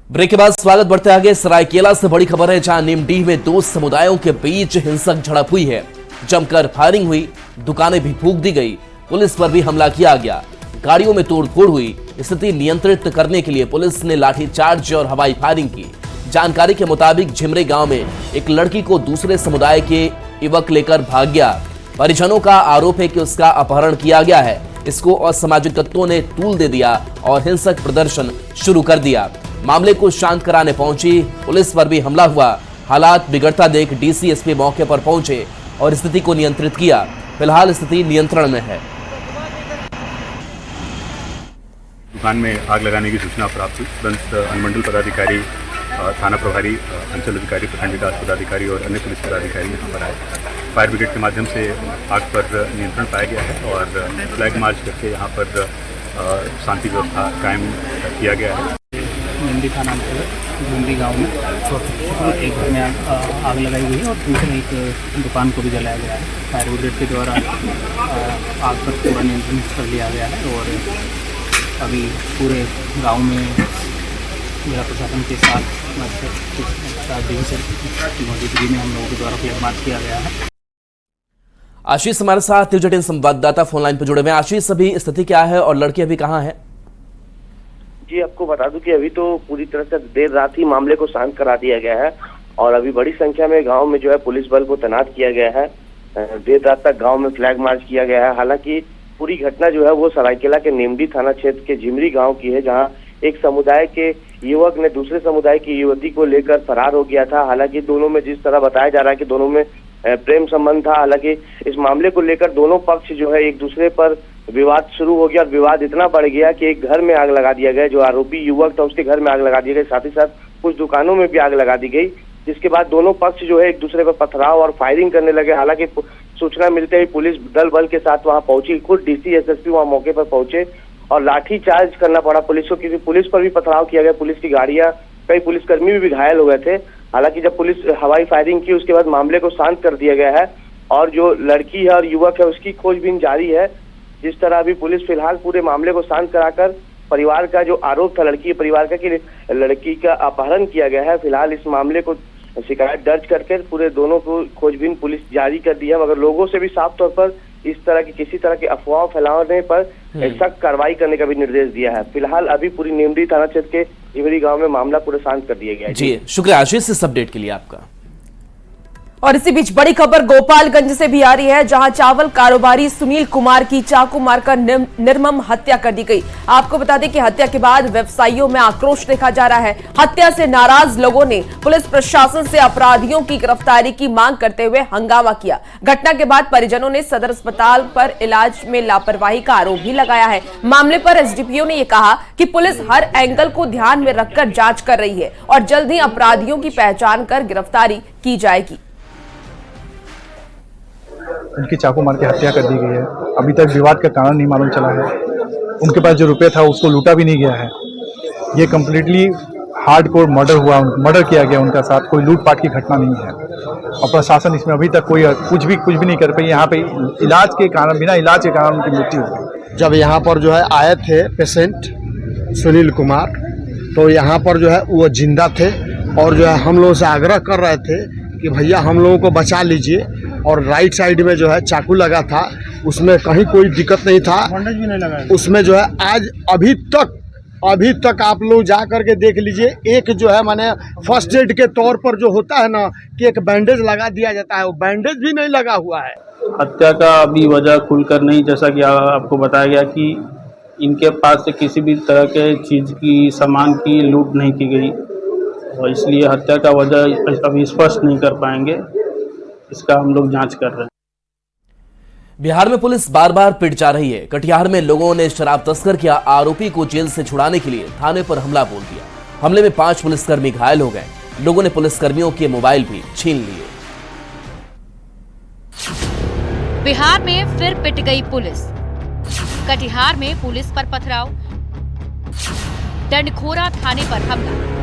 Break के बाद स्वागत बढ़ते आगे। सरायकेला से बड़ी खबर है, जहां नीमडीह में दो समुदायों के बीच हिंसक झड़प हुई है। जमकर फायरिंग हुई, दुकानें भी फूंक दी गई, पुलिस पर भी हमला किया गया, गाड़ियों में तोड़फोड़ हुई। स्थिति नियंत्रित करने के लिए पुलिस ने लाठीचार्ज और हवाई फायरिंग की। जानकारी के मुताबिक झिमरे गांव में एक लड़की को दूसरे समुदाय के युवक लेकर भाग गया। परिजनों का आरोप है कि उसका अपहरण किया गया है। इसको असामाजिक तत्वों ने तूल दे दिया और हिंसक प्रदर्शन शुरू कर दिया। मामले को शांत कराने पहुंची पुलिस पर भी हमला हुआ। हालात बिगड़ता देख डीसीएसपी मौके पर पहुंचे और स्थिति को नियंत्रित किया। फिलहाल स्थिति नियंत्रण में है। दुकान में आग लगाने की सूचना प्राप्त हुई। तुरंत अनुमंडल पदाधिकारी, थाना प्रभारी, अंचल अधिकारी, प्रखंड विकास पदाधिकारी और अन्य पुलिस पदाधिकारी यहाँ पर आए। फायर ब्रिगेड के माध्यम से आग पर नियंत्रण पाया गया है और फ्लैग मार्च करके यहाँ पर शांति व्यवस्था कायम किया गया है। नीमडी थाना अंतर्गत झुमरी गाँव में एक घर में आग लगाई गई है और दूसरे एक दुकान को भी जलाया गया है। फायर ब्रिगेड के द्वारा आग पर पूरा नियंत्रण कर लिया गया है और अभी पूरे गांव में जिला प्रशासन के साथ मौजूदगी में हम लोगों के द्वारा फ्लैग मार्च किया गया है। आशीष हमारे साथ न्यूज 18 संवाददाता फोन लाइन पर जुड़े हुए हैं। आशीष, अभी स्थिति क्या है और लड़की अभी कहाँ है? जी, आपको बता दूं कि अभी तो पूरी तरह से देर रात ही मामले को शांत करा दिया गया है और अभी बड़ी संख्या में गांव में जो है पुलिस बल को तैनात किया गया है। देर रात तक गांव में फ्लैग मार्च किया गया है। हालांकि पूरी घटना जो है वो सरायकेला के नीमडी थाना क्षेत्र के झिमरी गांव की है, जहां एक समुदाय के युवक ने दूसरे समुदाय की युवती को लेकर फरार हो गया था। हालांकि दोनों में जिस तरह बताया जा रहा है कि दोनों में प्रेम संबंध था। हालांकि इस मामले को लेकर दोनों पक्ष जो है एक दूसरे पर विवाद शुरू हो गया और विवाद इतना बढ़ गया कि एक घर में आग लगा दिया गया। जो आरोपी युवक था उसके घर में आग लगा दिया गया, साथ ही साथ कुछ दुकानों में भी आग लगा दी गई, जिसके बाद दोनों पक्ष जो है एक दूसरे पर पथराव और फायरिंग करने लगे। हालांकि सूचना मिलते ही पुलिस दल बल के साथ वहां पहुंची, खुद डीसी एसएसपी वहां मौके पर पहुंचे और लाठी चार्ज करना पड़ा पुलिस को, क्योंकि पुलिस पर भी पथराव किया गया। पुलिस की गाड़ियां, कई पुलिसकर्मी भी घायल हो गए थे। हालांकि जब पुलिस हवाई फायरिंग की उसके बाद मामले को शांत कर दिया गया है और जो लड़की है और युवक है उसकी खोजबीन जारी है। जिस तरह अभी पुलिस फिलहाल पूरे मामले को शांत कराकर परिवार का जो आरोप था लड़की के परिवार का कि लड़की का अपहरण किया गया है, फिलहाल इस मामले को शिकायत दर्ज करके पूरे दोनों को खोजबीन पुलिस जारी कर दी है। मगर लोगों से भी साफ तौर पर इस तरह की किसी तरह की अफवाह फैलाने पर सख्त कार्रवाई करने का भी निर्देश दिया है। फिलहाल अभी पूरी नीमडी थाना क्षेत्र के झिमरी गांव में मामला पूरा शांत कर दिया गया है। जी, शुक्रिया आशीष इस अपडेट के लिए आपका। और इसी बीच बड़ी खबर गोपालगंज से भी आ रही है, जहां चावल कारोबारी सुनील कुमार की चाकू मारकर निर्मम हत्या कर दी गई। आपको बता दें कि हत्या के बाद व्यवसायियों में आक्रोश देखा जा रहा है। हत्या से नाराज लोगों ने पुलिस प्रशासन से अपराधियों की गिरफ्तारी की मांग करते हुए हंगामा किया। घटना के बाद परिजनों ने सदर अस्पताल पर इलाज में लापरवाही का आरोप भी लगाया है। मामले पर एसडीपीओ ने यह कहा कि पुलिस हर एंगल को ध्यान में रखकर जांच कर रही है और जल्द ही अपराधियों की पहचान कर गिरफ्तारी की जाएगी। उनकी चाकू मार के हत्या कर दी गई है। अभी तक विवाद का कारण नहीं मालूम चला है। उनके पास जो रुपये था उसको लूटा भी नहीं गया है। ये कम्प्लीटली हार्डकोर मर्डर किया गया उनका साथ, कोई लूटपाट की घटना नहीं है। और प्रशासन इसमें अभी तक कोई कुछ भी नहीं कर पाई। यहाँ पे इलाज के कारण, बिना इलाज के कारण उनकी मृत्यु हो गई। जब यहाँ पर जो है आए थे पेशेंट सुनील कुमार, तो यहाँ पर जो है वो जिंदा थे और जो है हम लोगों से आग्रह कर रहे थे कि भैया हम लोगों को बचा लीजिए। और राइट साइड में जो है चाकू लगा था, उसमें कहीं कोई दिक्कत नहीं था, बैंडेज भी नहीं लगा उसमें जो है। आज अभी तक आप लोग जा करके देख लीजिए, एक जो है माने फर्स्ट एड के तौर पर जो होता है ना कि एक बैंडेज लगा दिया जाता है, वो बैंडेज भी नहीं लगा हुआ है। हत्या का अभी वजह खुलकर नहीं, जैसा कि आपको बताया गया कि इनके पास से किसी भी तरह के चीज़ की, सामान की लूट नहीं की गई और इसलिए हत्या का वजह अभी स्पष्ट नहीं कर पाएंगे। इसका हम लोग जांच कर रहे हैं। बिहार में पुलिस बार बार पिट जा रही है। कटिहार में लोगों ने शराब तस्कर के आरोपी को जेल से छुड़ाने के लिए थाने पर हमला बोल दिया। हमले में 5 पुलिसकर्मी घायल हो गए। लोगों ने पुलिसकर्मियों के मोबाइल भी छीन लिए। बिहार में फिर पिट गई पुलिस। कटिहार में पुलिस पर पथराव, डंडखोरा थाने पर हमला।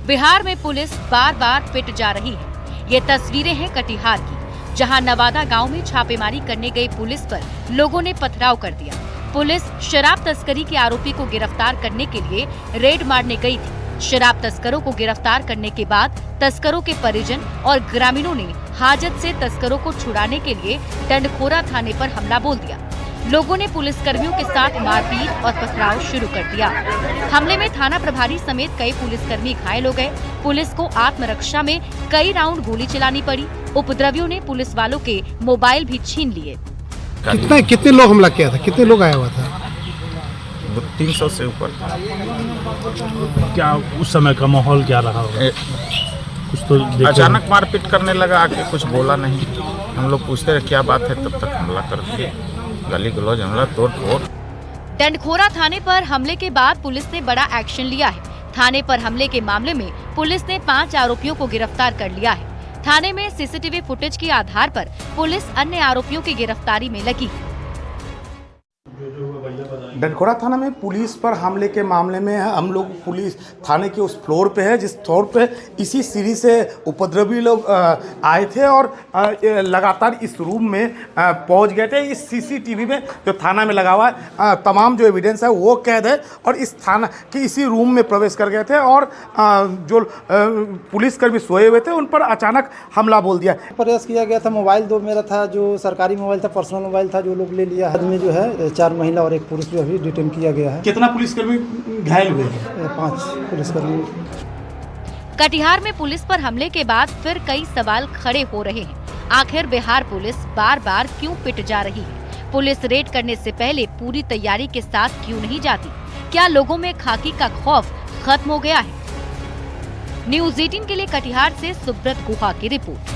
बिहार में पुलिस बार बार पिट जा रही है। ये तस्वीरें हैं कटिहार की, जहां नवादा गांव में छापेमारी करने गई पुलिस पर लोगों ने पथराव कर दिया। पुलिस शराब तस्करी के आरोपी को गिरफ्तार करने के लिए रेड मारने गई थी। शराब तस्करों को गिरफ्तार करने के बाद तस्करों के परिजन और ग्रामीणों ने हाजत से तस्करों को छुड़ाने के लिए डंडखोरा थाने पर हमला बोल दिया। लोगों ने पुलिसकर्मियों के साथ मारपीट और पथराव शुरू कर दिया। हमले में थाना प्रभारी समेत कई पुलिसकर्मी घायल हो गए। पुलिस को आत्मरक्षा में कई राउंड गोली चलानी पड़ी। उपद्रवियों ने पुलिस वालों के मोबाइल भी छीन लिए। कितने लोग हमला किया था? कितने लोग आया हुआ था? 300 से ऊपर। क्या उस समय का माहौल क्या रहा होगा? कुछ तो अचानक मारपीट करने लगा, आके कुछ बोला नहीं। हम लोग पूछते रहे क्या बात है, तब तक हमला कर दिए। गाली गलौज, हमला, तोड़ फोड़। डंडखोरा थाने पर हमले के बाद पुलिस ने बड़ा एक्शन लिया है। थाने पर हमले के मामले में पुलिस ने 5 आरोपियों को गिरफ्तार कर लिया है। थाने में सीसीटीवी फुटेज के आधार पर पुलिस अन्य आरोपियों की गिरफ्तारी में लगी। डंडखोरा थाना में पुलिस पर हमले के मामले में हम लोग पुलिस थाने के उस फ्लोर पे है जिस फ्लोर पे इसी सीढ़ी से उपद्रवी लोग आए थे और लगातार इस रूम में पहुंच गए थे। इस सीसीटीवी में जो थाना में लगा हुआ है तमाम जो एविडेंस है वो कैद है और इस थाना के इसी रूम में प्रवेश कर गए थे और जो पुलिसकर्मी सोए हुए थे उन पर अचानक हमला बोल दिया। प्रयास किया गया था। मोबाइल 2 मेरा था, जो सरकारी मोबाइल था, पर्सनल मोबाइल था, जो लोग ले लिया। आदमी जो है 4 महिला और 1 पुरुष जो अभी डिटेन किया गया है। कितना पुलिसकर्मी घायल हुए? 5 पुलिसकर्मी। कटिहार में पुलिस पर हमले के बाद फिर कई सवाल खड़े हो रहे हैं। आखिर बिहार पुलिस बार बार क्यों पिट जा रही है? पुलिस रेड करने से पहले पूरी तैयारी के साथ क्यों नहीं जाती? क्या लोगों में खाकी का खौफ खत्म हो गया है? न्यूज़ 18 के लिए कटिहार से सुब्रत गुहा की रिपोर्ट।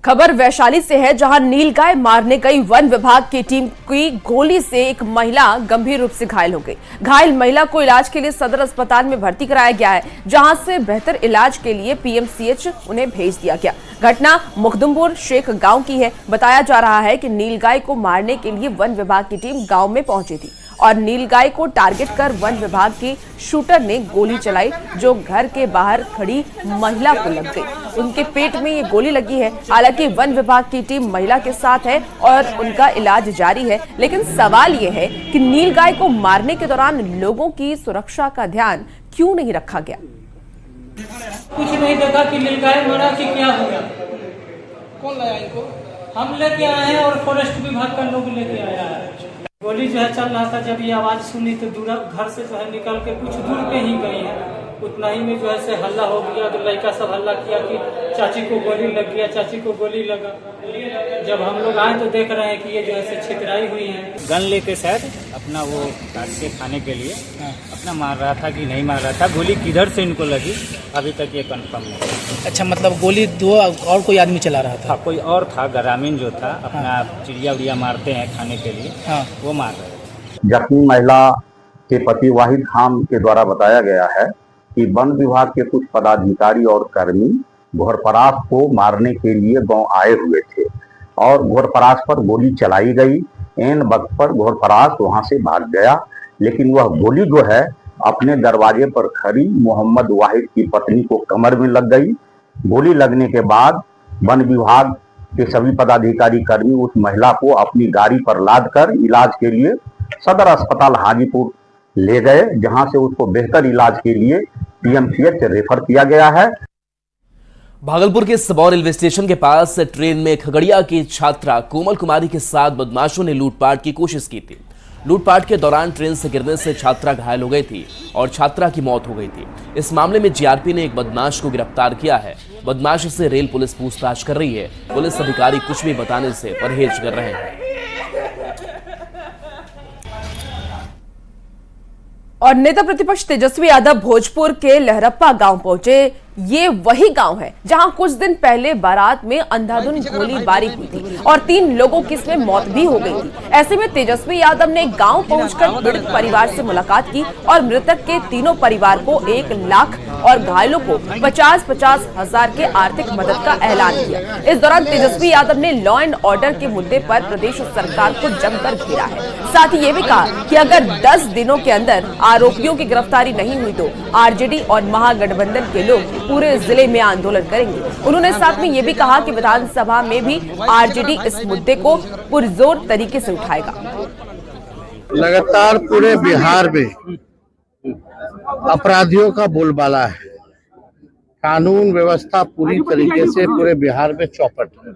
खबर वैशाली से है, जहां नीलगाय मारने गई वन विभाग की टीम की गोली से एक महिला गंभीर रूप से घायल हो गई। घायल महिला को इलाज के लिए सदर अस्पताल में भर्ती कराया गया है, जहां से बेहतर इलाज के लिए पीएमसीएच उन्हें भेज दिया गया। घटना मुखदुमपुर शेख गांव की है। बताया जा रहा है कि नीलगाय को मारने के लिए वन विभाग की टीम गांव में पहुंची थी और नीलगाय को टारगेट कर वन विभाग के शूटर ने गोली चलाई, जो घर के बाहर खड़ी महिला को लग गई। उनके पेट में ये गोली लगी है। हालांकि वन विभाग की टीम महिला के साथ है और उनका इलाज जारी है, लेकिन सवाल ये है कि नीलगाय को मारने के दौरान लोगों की सुरक्षा का ध्यान क्यों नहीं रखा गया? कुछ नहीं देखा कि नीलगाय मरा कि क्या हुआ। कौन लाया इनको? हम लेके आए हैं और फॉरेस्ट विभाग का लोग लेके आया है। गोली जो है चल रहा था, जब ये आवाज सुनी तो दूर घर से जो है निकल के कुछ दूर पे ही गई है। उतना ही में जो है से हल्ला हो गया, तो लड़का सब हल्ला किया कि चाची को गोली लग गया, चाची को गोली लगा। जब हम लोग आए तो देख रहे हैं कि ये जो है से छितराई हुई है। गन लेके शायद अपना वो काट के खाने के लिए अपना मार रहा था कि नहीं मार रहा था। गोली किधर से इनको लगी अभी तक ये कंफर्म नहीं। अच्छा, मतलब गोली 2 और कोई आदमी चला रहा था? कोई और था, ग्रामीण जो था, अपना चिड़िया उड़िया मारते हैं खाने के लिए, वो मार रहे थे। जख्मी महिला के पति वाहिद खान के द्वारा बताया गया है कि वन विभाग के कुछ पदाधिकारी और कर्मी घोरपरास को मारने के लिए गांव आए हुए थे और घोरपरास पर गोली चलाई गई। एन वक्त पर घोरपरास वहां से भाग गया, लेकिन वह गोली जो है अपने दरवाजे पर खड़ी मोहम्मद वाहिद की पत्नी को कमर में लग गई। गोली लगने के बाद वन विभाग के सभी पदाधिकारी कर्मी उस महिला को अपनी गाड़ी पर लादकर इलाज के लिए सदर अस्पताल हाजीपुर ले गए, जहां से उसको बेहतर इलाज के लिए पीएमसीएच रेफर किया गया है। भागलपुर के सबौर रेलवे स्टेशन के पास ट्रेन में खगड़िया की छात्रा कोमल कुमारी के साथ बदमाशों ने लूटपाट की कोशिश की थी। लूटपाट के दौरान ट्रेन से गिरने से छात्रा घायल हो गई थी और छात्रा की मौत हो गई थी। इस मामले में जीआरपी ने एक बदमाश को गिरफ्तार किया है। बदमाश से रेल पुलिस पूछताछ कर रही है। पुलिस अधिकारी कुछ भी बताने से परहेज कर रहे हैं। और नेता प्रतिपक्ष तेजस्वी यादव भोजपुर के लहरप्पा गांव पहुंचे। ये वही गांव है जहां कुछ दिन पहले बारात में अंधाधुंध गोलीबारी हुई थी और 3 लोगों की इसमें मौत भी हो गई थी। ऐसे में तेजस्वी यादव ने गांव पहुंचकर पीड़ित परिवार से मुलाकात की और मृतक के तीनों परिवार को 1 लाख और घायलों को 50-50 हजार के आर्थिक मदद का ऐलान किया। इस दौरान तेजस्वी यादव ने लॉ एंड ऑर्डर के मुद्दे पर प्रदेश सरकार को जमकर घेरा है। साथ ही ये भी कहा कि अगर 10 दिनों के अंदर आरोपियों की गिरफ्तारी नहीं हुई तो आरजेडी और महागठबंधन के लोग पूरे जिले में आंदोलन करेंगे। उन्होंने साथ में ये भी कहा कि विधानसभा में भी आरजेडी इस मुद्दे को पुरजोर तरीके से उठाएगा। लगातार पूरे बिहार में अपराधियों का बोलबाला है, कानून व्यवस्था पूरी तरीके से पूरे बिहार में चौपट है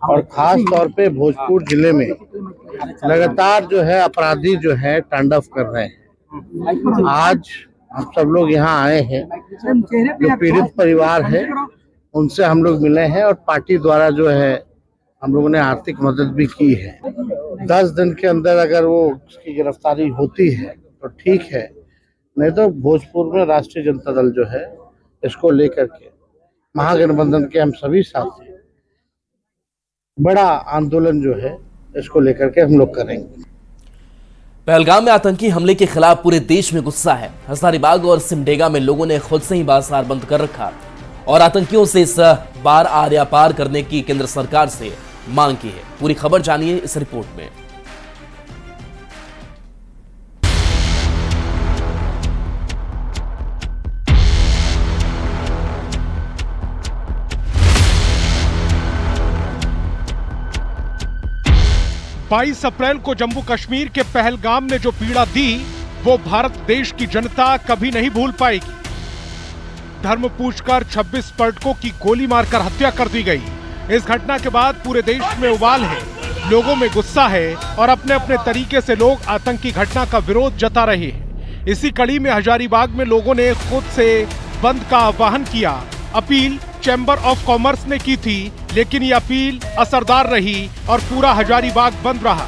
और खास तौर पे भोजपुर जिले में लगातार जो है अपराधी जो है तांडव कर रहे हैं। आज हम सब लोग यहाँ आए हैं, जो पीड़ित परिवार है उनसे हम लोग मिले हैं और पार्टी द्वारा जो है हम लोगों ने आर्थिक मदद भी की है। 10 दिन के अंदर अगर वो उसकी गिरफ्तारी होती है तो ठीक है, नहीं तो भोजपुर में राष्ट्रीय जनता दल जो है इसको लेकर के महागठबंधन के हम सभी साथी बड़ा आंदोलन जो है इसको लेकर के हम लोग करेंगे। पहलगाम में आतंकी हमले के खिलाफ पूरे देश में गुस्सा है। हजारीबाग और सिमडेगा में लोगों ने खुद से ही बाजार बंद कर रखा और आतंकियों से इस बार आर्या पार करने की केंद्र सरकार से मांग की है। पूरी खबर जानिए इस रिपोर्ट में। बाईस अप्रैल को जम्मू कश्मीर के पहलगाम ने जो पीड़ा दी वो भारत देश की जनता कभी नहीं भूल पाएगी। धर्म पूछकर 26 पर्यटकों की गोली मारकर हत्या कर दी गई। इस घटना के बाद पूरे देश में उबाल है, लोगों में गुस्सा है और अपने अपने तरीके से लोग आतंकी घटना का विरोध जता रहे हैं। इसी कड़ी में हजारीबाग में लोगों ने खुद से बंद का आह्वान किया। अपील चैम्बर ऑफ कॉमर्स ने की थी, लेकिन ये अपील असरदार रही और पूरा हजारीबाग बंद रहा।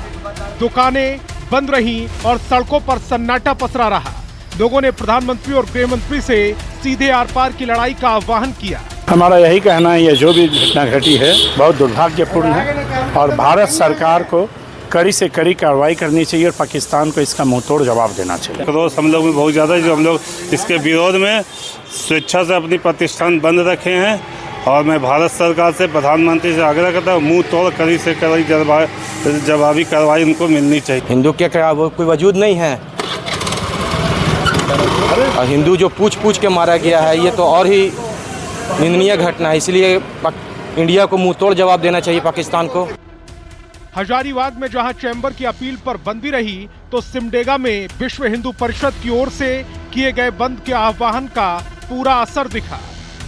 दुकानें बंद रहीं और सड़कों पर सन्नाटा पसरा रहा। लोगों ने प्रधानमंत्री और गृह मंत्री से सीधे आर पार की लड़ाई का आह्वान किया। हमारा यही कहना है, ये जो भी घटना घटी है बहुत दुर्भाग्यपूर्ण है और भारत सरकार को कड़ी से कड़ी कार्रवाई करनी चाहिए और पाकिस्तान को इसका मुंहतोड़ जवाब देना चाहिए। क्रोध हम लोग में बहुत ज़्यादा है, जो हम लोग इसके विरोध में स्वेच्छा से अपनी प्रतिष्ठान बंद रखे हैं और मैं भारत सरकार से प्रधानमंत्री से आग्रह करता हूँ मुंह तोड़ कड़ी से कड़ी जवाबी कार्रवाई उनको मिलनी चाहिए। हिंदू के कोई वजूद नहीं है और हिंदू जो पूछ के मारा गया है ये तो और ही निंदनीय घटना है, इसलिए इंडिया को मुंह तोड़ जवाब देना चाहिए पाकिस्तान को। हजारीबाग में जहां चैम्बर की अपील पर बंदी रही तो सिमडेगा में विश्व हिंदू परिषद की ओर से किए गए बंद के आह्वान का पूरा असर दिखा।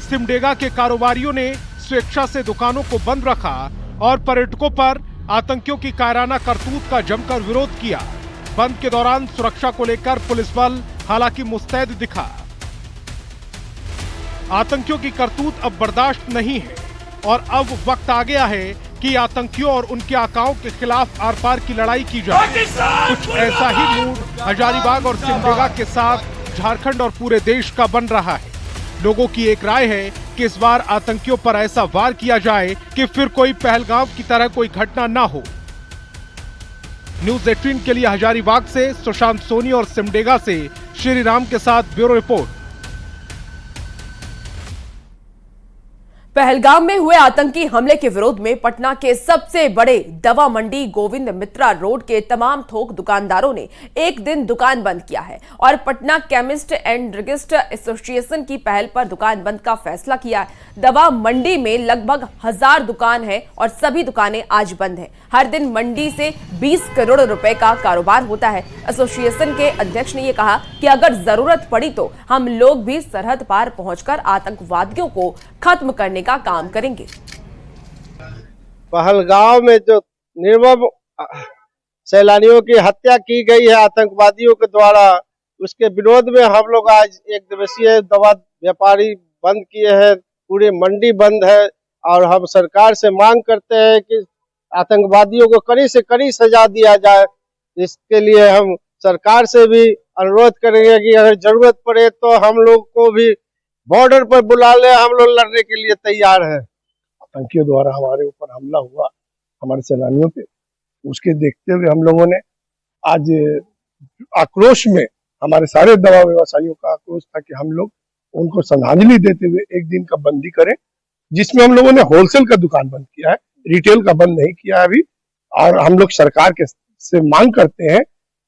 सिमडेगा के कारोबारियों ने स्वेच्छा से दुकानों को बंद रखा और पर्यटकों पर आतंकियों की कायराना करतूत का जमकर विरोध किया। बंद के दौरान सुरक्षा को लेकर पुलिस बल हालांकि मुस्तैद दिखा। आतंकियों की करतूत अब बर्दाश्त नहीं है और अब वक्त आ गया है कि आतंकियों और उनके आकाओं के खिलाफ आर पार की लड़ाई की जाए। कुछ ऐसा ही मूड हजारीबाग और सिमडेगा के साथ झारखंड और पूरे देश का बन रहा है। लोगों की एक राय है कि इस बार आतंकियों पर ऐसा वार किया जाए कि फिर कोई पहलगाम की तरह कोई घटना ना हो। न्यूज़ 18 के लिए हजारीबाग से सुशांत सोनी और सिमडेगा से श्री राम के साथ ब्यूरो रिपोर्ट। पहलगाम में हुए आतंकी हमले के विरोध में पटना के सबसे बड़े दवा मंडी गोविंद मित्रा रोड के तमाम थोक दुकानदारों ने एक दिन दुकान बंद किया है और Patna chemist and druggist association की पहल पर दुकान बंद का फैसला किया है। दवा मंडी में लगभग 1000 दुकान है और सभी दुकानें आज बंद हैं। हर दिन मंडी से 20 करोड़ रुपए का कारोबार होता है। एसोसिएशन के अध्यक्ष ने यह कहा कि अगर जरूरत पड़ी तो हम लोग भी सरहद पार पहुंचकर आतंकवादियों को खत्म करने का काम करेंगे। पहलगाम में जो निर्मम सैलानियों की हत्या की गई है आतंकवादियों के द्वारा, उसके विरोध में हम लोग आज एक दिवसीय दवा व्यापारी बंद किए हैं। पूरी मंडी बंद है और हम सरकार से मांग करते हैं कि आतंकवादियों को कड़ी से कड़ी सजा दिया जाए। इसके लिए हम सरकार से भी अनुरोध करेंगे कि अगर जरूरत पड़े तो हम लोग को भी बॉर्डर पर बुला ले, हम लोग लड़ने के लिए तैयार हैं। आतंकियों द्वारा हमारे ऊपर हमला हुआ हमारे सैलानियों पे, उसके देखते हुए हम लोगों ने आज आक्रोश में, हमारे सारे दवा व्यवसायियों का आक्रोश था कि हम लोग उनको श्रद्धांजलि देते हुए एक दिन का बंदी करें, जिसमें हम लोगों ने होलसेल का दुकान बंद किया है, रिटेल का बंद नहीं किया है अभी। और हम लोग सरकार के से मांग करते हैं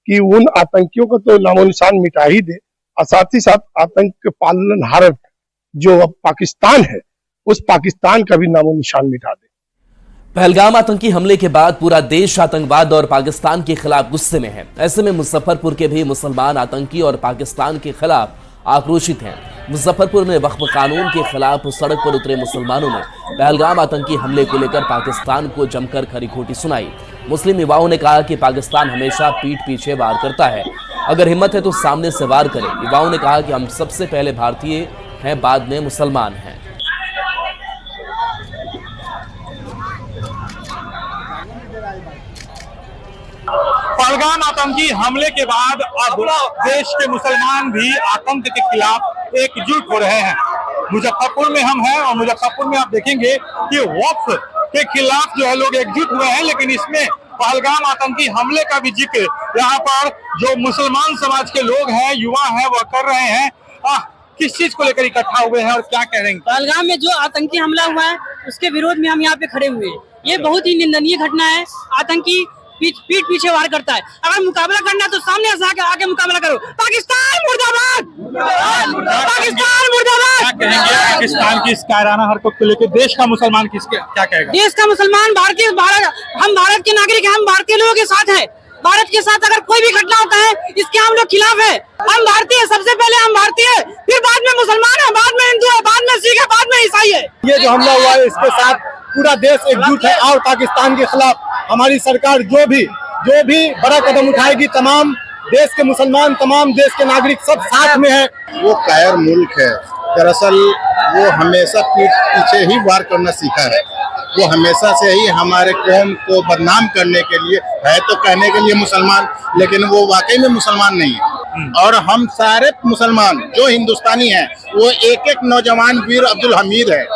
कि उन आतंकियों को तो नामो निशान मिटा ही दे और साथ ही साथ आतंक के पालनहार जो पाकिस्तान है उस पाकिस्तान का भी नामो निशान मिटा दे। पहलगाम आतंकी हमले के बाद पूरा देश आतंकवाद और पाकिस्तान के खिलाफ गुस्से में है। ऐसे में मुजफ्फरपुर के भी मुसलमान आतंकी और पाकिस्तान के खिलाफ आक्रोशित हैं। मुजफ्फरपुर में वक्फ कानून के खिलाफ सड़क पर उतरे मुसलमानों ने पहलगाम आतंकी हमले को लेकर पाकिस्तान को जमकर खरी खोटी सुनाई। मुस्लिम युवाओं ने कहा कि पाकिस्तान हमेशा पीठ पीछे वार करता है, अगर हिम्मत है तो सामने से वार करे। युवाओं ने कहा कि हम सबसे पहले भारतीय हैं, बाद में मुसलमान हैं। पहलगाम आतंकी हमले के बाद अब देश के मुसलमान भी आतंक के खिलाफ एकजुट हो रहे हैं। मुजफ्फरपुर में हम हैं और मुजफ्फरपुर में आप देखेंगे कि वक्फ के खिलाफ जो है लोग एकजुट हुए हैं, लेकिन इसमें पहलगाम आतंकी हमले का भी जिक्र यहाँ पर जो मुसलमान समाज के लोग हैं, युवा हैं, वह कर रहे हैं। किस चीज को लेकर इकट्ठा हुए हैं और क्या कह रहे हैं? पहलगाम में जो आतंकी हमला हुआ है उसके विरोध में हम यहाँ पे खड़े हुए हैं। ये बहुत ही निंदनीय घटना है। आतंकी पीठ पीछे वार करता है। अगर मुकाबला करना है तो सामने से आके मुकाबला करो। पाकिस्तान मुर्दाबाद, पाकिस्तान मुर्दाबाद। क्या कहेंगे पाकिस्तान की इस कायराना हरकत को लेकर देश का मुसलमान क्या कहेगा? देश का मुसलमान हम भारत के नागरिक हैं, हम भारतीय लोगों के साथ हैं। भारत के साथ अगर कोई भी घटना होता है इसके हम लोग खिलाफ है। हम भारतीय, सबसे पहले हम भारतीय, फिर बाद में मुसलमान है, बाद में हिंदू है, बाद में सिख है, बाद में ईसाई है। ये जो हमला हुआ है इसके साथ पूरा देश एकजुट है और पाकिस्तान के खिलाफ हमारी सरकार जो भी बड़ा कदम उठाएगी, तमाम देश के मुसलमान, तमाम देश के नागरिक सब साथ में है। वो कायर मुल्क है। दरअसल वो हमेशा पीठ पीछे ही वार करना सीखा है। वो हमेशा से ही हमारे कौम को बदनाम करने के लिए है, तो कहने के लिए मुसलमान, लेकिन वो वाकई में मुसलमान नहीं है। और हम सारे मुसलमान जो हिंदुस्तानी हैं, वो एक एक नौजवान वीर अब्दुल हमीद है।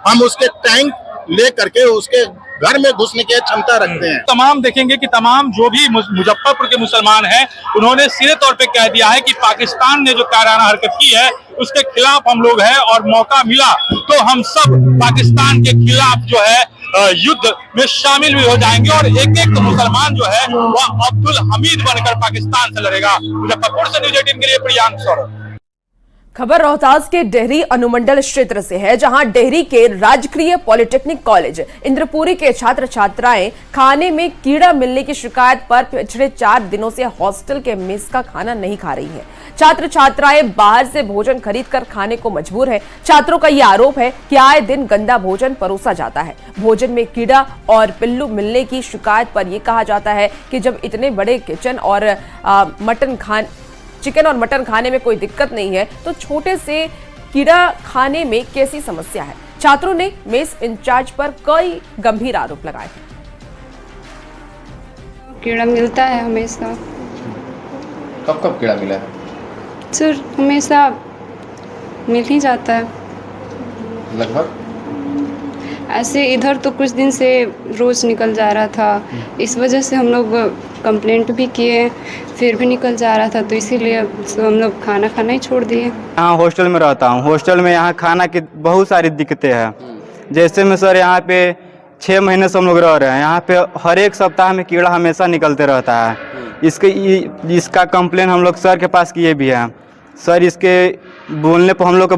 हम उसके टैंक ले करके उसके घर में घुसने की क्षमता रखते हैं। तमाम देखेंगे कि तमाम जो भी मुजफ्फरपुर के मुसलमान हैं, उन्होंने सीधे तौर पे कह दिया है कि पाकिस्तान ने जो कायराना हरकत की है उसके खिलाफ हम लोग हैं और मौका मिला तो हम सब पाकिस्तान के खिलाफ जो है युद्ध में शामिल भी हो जाएंगे और एक एक मुसलमान जो है वह अब्दुल हमीद बनकर पाकिस्तान से लड़ेगा। मुजफ्फरपुर से न्यूज़ 18 के लिए प्रियांक सौरभ। खबर रोहतास के डेहरी अनुमंडल क्षेत्र से है, जहां डेहरी के राजकीय पॉलिटेक्निक कॉलेज इंद्रपुरी के छात्र छात्राएं खाने में कीड़ा मिलने की शिकायत पर पिछले 4 दिनों से हॉस्टल के मेस का खाना नहीं खा रही है। छात्र छात्राएं बाहर से भोजन खरीदकर खाने को मजबूर है। छात्रों का यह आरोप है कि आए दिन गंदा भोजन परोसा जाता है। भोजन में कीड़ा और पिल्लू मिलने की शिकायत पर यह कहा जाता है कि जब इतने बड़े चिकन और मटन खाने में कोई दिक्कत नहीं है तो छोटे से कीड़ा खाने में कैसी समस्या है। छात्रों ने मेस इंचार्ज पर कई गंभीर आरोप लगाए हैं। कीड़ा मिलता है हमेशा। कब कीड़ा मिला है? सर हमेशा मिल ही जाता है। लगभग ऐसे इधर तो कुछ दिन से रोज निकल जा रहा था, इस वजह से हम लोग कंप्लेंट भी किए, फिर भी निकल जा रहा था, तो इसीलिए हम लोग खाना खाना ही छोड़ दिए। यहाँ हॉस्टल में रहता हूँ। हॉस्टल में यहाँ खाना की बहुत सारी दिक्कतें हैं। जैसे में सर यहाँ पे 6 महीने से हम लोग रह रहे हैं। यहाँ पे हर एक सप्ताह में कीड़ा हमेशा निकलते रहता है। इसका कंप्लेन हम लोग सर के पास किए भी हैं। सर इसके बोलने पर हम लोग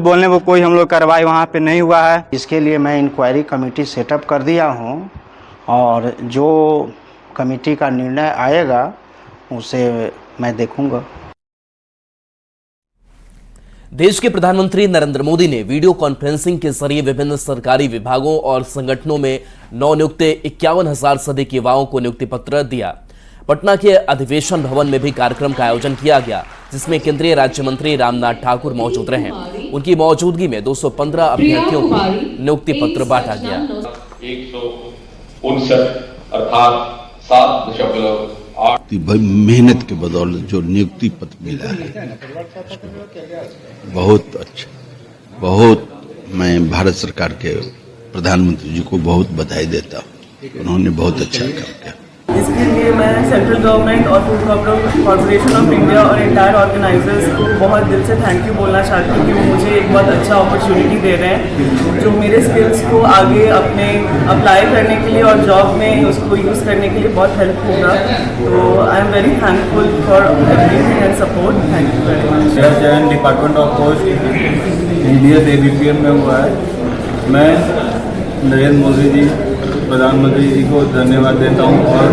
कार्रवाई वहाँ पे नहीं हुआ है। इसके लिए मैं इंक्वायरी कमेटी सेटअप कर दिया हूँ और जो कमेटी का निर्णय आएगा उसे मैं देखूंगा। देश के प्रधानमंत्री नरेंद्र मोदी ने वीडियो कॉन्फ्रेंसिंग के जरिए विभिन्न सरकारी विभागों और संगठनों में नवनियुक्त 51,000 से अधिक युवाओं को नियुक्ति पत्र दिया। पटना के अधिवेशन भवन में भी कार्यक्रम का आयोजन किया गया, जिसमें केंद्रीय राज्य मंत्री रामनाथ ठाकुर मौजूद रहे। उनकी मौजूदगी में 215 अभ्यर्थियों को नियुक्ति पत्र बांटा गया। 159 अर्थात 7.8 मेहनत के बदौलत जो नियुक्ति पत्र मिला है बहुत अच्छा, बहुत मैं भारत सरकार के प्रधानमंत्री जी को बहुत बधाई देता हूँ। उन्होंने बहुत अच्छा काम किया। इसके लिए मैं सेंट्रल गवर्नमेंट और फूड कॉर्पोरेशन ऑफ इंडिया और एंटायर ऑर्गेनाइजर्स को बहुत दिल से थैंक यू बोलना चाहती हूँ कि वो मुझे एक बहुत अच्छा अपॉर्चुनिटी दे रहे हैं जो मेरे स्किल्स को आगे अपने अप्लाई करने के लिए और जॉब में उसको यूज़ करने के लिए बहुत हेल्प होगा। तो I am very thankful for everything and support. Thank you very much. मेरा चयन department of post Indian ABPM में हुआ है। मैं नरेंद्र मोदी जी प्रधानमंत्री जी को धन्यवाद देता हूँ और